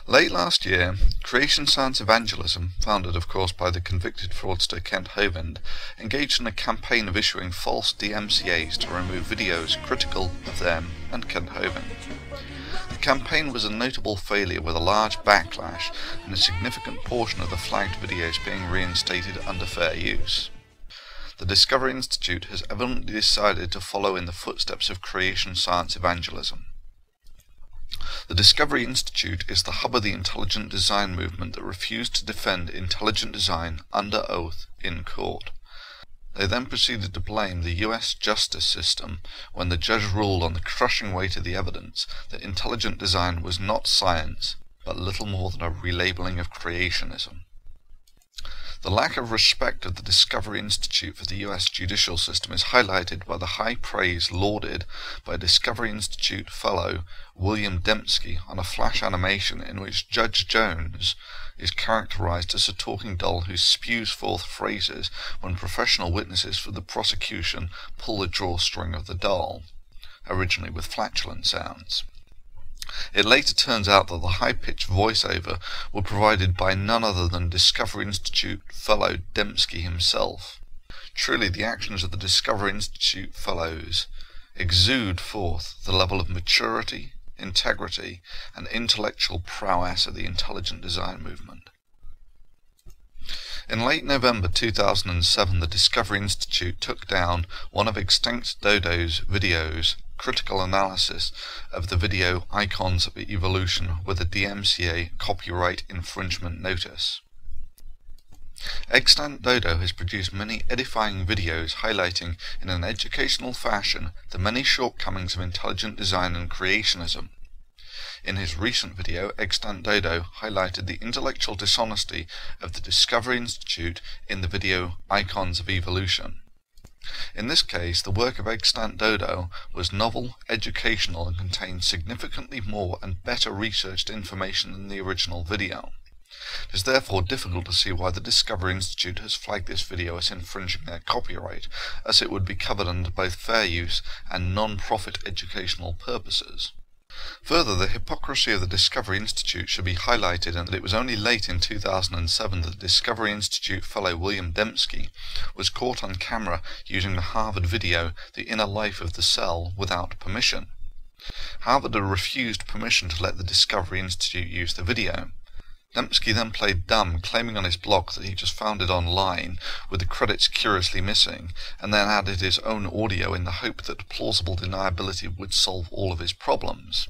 Late last year, Creation Science Evangelism, founded of course by the convicted fraudster Kent Hovind, engaged in a campaign of issuing false DMCAs to remove videos critical of them and Kent Hovind. The campaign was a notable failure with a large backlash and a significant portion of the flagged videos being reinstated under fair use. The Discovery Institute has evidently decided to follow in the footsteps of Creation Science Evangelism. The Discovery Institute is the hub of the intelligent design movement that refused to defend intelligent design under oath in court. They then proceeded to blame the US justice system when the judge ruled on the crushing weight of the evidence that intelligent design was not science, but little more than a relabeling of creationism. The lack of respect of the Discovery Institute for the US judicial system is highlighted by the high praise lauded by Discovery Institute fellow William Dembski on a flash animation in which Judge Jones is characterized as a talking doll who spews forth phrases when professional witnesses for the prosecution pull the drawstring of the doll, originally with flatulent sounds. It later turns out that the high-pitched voiceover were provided by none other than Discovery Institute fellow Dembski himself. Truly, the actions of the Discovery Institute fellows exude forth the level of maturity, integrity, and intellectual prowess of the intelligent design movement. In late November 2007, the Discovery Institute took down one of Extantdodo's videos, critical analysis of the video Icons of Evolution, with a DMCA copyright infringement notice. Extantdodo has produced many edifying videos highlighting in an educational fashion the many shortcomings of intelligent design and creationism. In his recent video, Extantdodo highlighted the intellectual dishonesty of the Discovery Institute in the video Icons of Evolution. In this case, the work of Extantdodo was novel, educational, and contained significantly more and better researched information than the original video. It is therefore difficult to see why the Discovery Institute has flagged this video as infringing their copyright, as it would be covered under both fair use and non-profit educational purposes. Further, the hypocrisy of the Discovery Institute should be highlighted, and that it was only late in 2007 that the Discovery Institute fellow William Dembski was caught on camera using the Harvard video The Inner Life of the Cell without permission. Harvard had refused permission to let the Discovery Institute use the video. Dembski then played dumb, claiming on his blog that he just found it online, with the credits curiously missing, and then added his own audio in the hope that plausible deniability would solve all of his problems.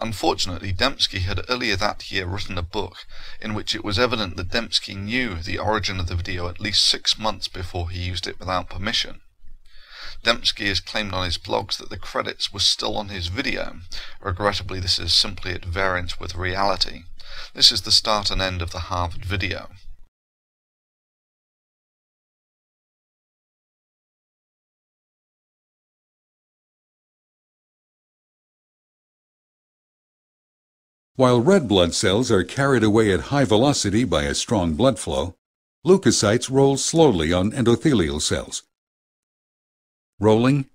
Unfortunately, Dembski had earlier that year written a book in which it was evident that Dembski knew the origin of the video at least 6 months before he used it without permission. Dembski has claimed on his blogs that the credits were still on his video. Regrettably, this is simply at variance with reality. This is the start and end of the Harvard video. While red blood cells are carried away at high velocity by a strong blood flow, leukocytes roll slowly on endothelial cells. Rolling,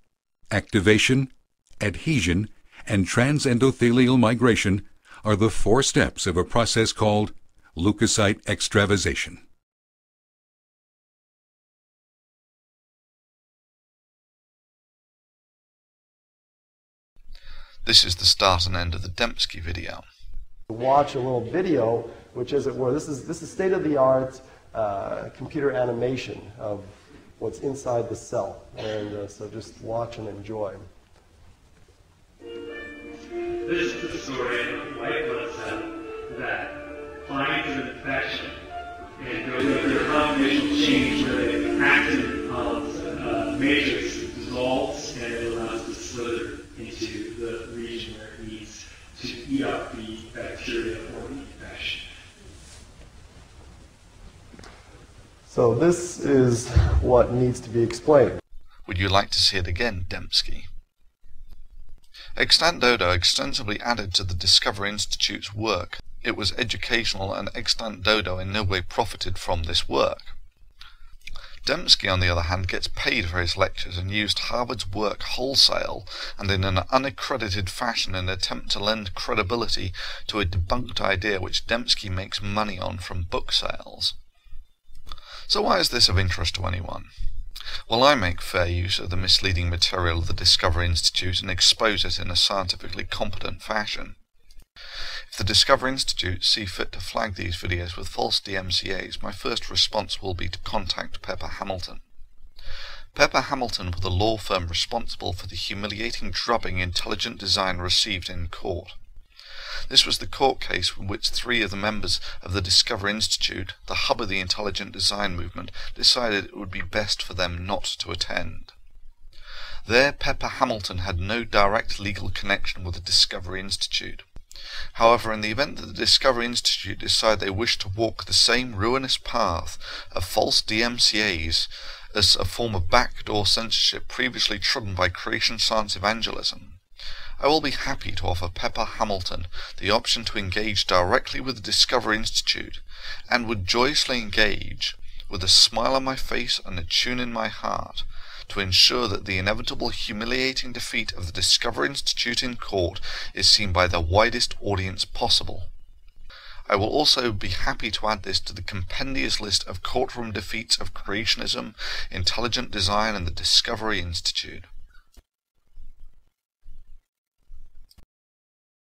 activation, adhesion, and transendothelial migration are the 4 steps of a process called leukocyte extravasation. This is the start and end of the Dembski video. Watch a little video, which, as it were, this is state-of-the-art computer animation of what's inside the cell, and so just watch and enjoy. This is the story of a white blood cell that finds an infection and goes through a conformational change where the actin matrix dissolves and it allows it to slither into the region where it needs to eat up the bacteria or the infection. So this is what needs to be explained. Would you like to see it again, Dembski? Extantdodo extensively added to the Discovery Institute's work. It was educational, and Extantdodo in no way profited from this work. Dembski, on the other hand, gets paid for his lectures and used Harvard's work wholesale and in an unaccredited fashion in an attempt to lend credibility to a debunked idea which Dembski makes money on from book sales. So why is this of interest to anyone? Well, I make fair use of the misleading material of the Discovery Institute and expose it in a scientifically competent fashion. If the Discovery Institute see fit to flag these videos with false DMCAs, my first response will be to contact Pepper Hamilton. Pepper Hamilton were the law firm responsible for the humiliating drubbing Intelligent Design received in court. This was the court case in which 3 of the members of the Discovery Institute, the hub of the Intelligent Design movement, decided it would be best for them not to attend. There, Pepper Hamilton had no direct legal connection with the Discovery Institute. However, in the event that the Discovery Institute decide they wish to walk the same ruinous path of false DMCAs as a form of backdoor censorship previously trodden by Creation Science Evangelism, I will be happy to offer Pepper Hamilton the option to engage directly with the Discovery Institute, and would joyously engage, with a smile on my face and a tune in my heart, to ensure that the inevitable humiliating defeat of the Discovery Institute in court is seen by the widest audience possible. I will also be happy to add this to the compendious list of courtroom defeats of creationism, intelligent design, and the Discovery Institute.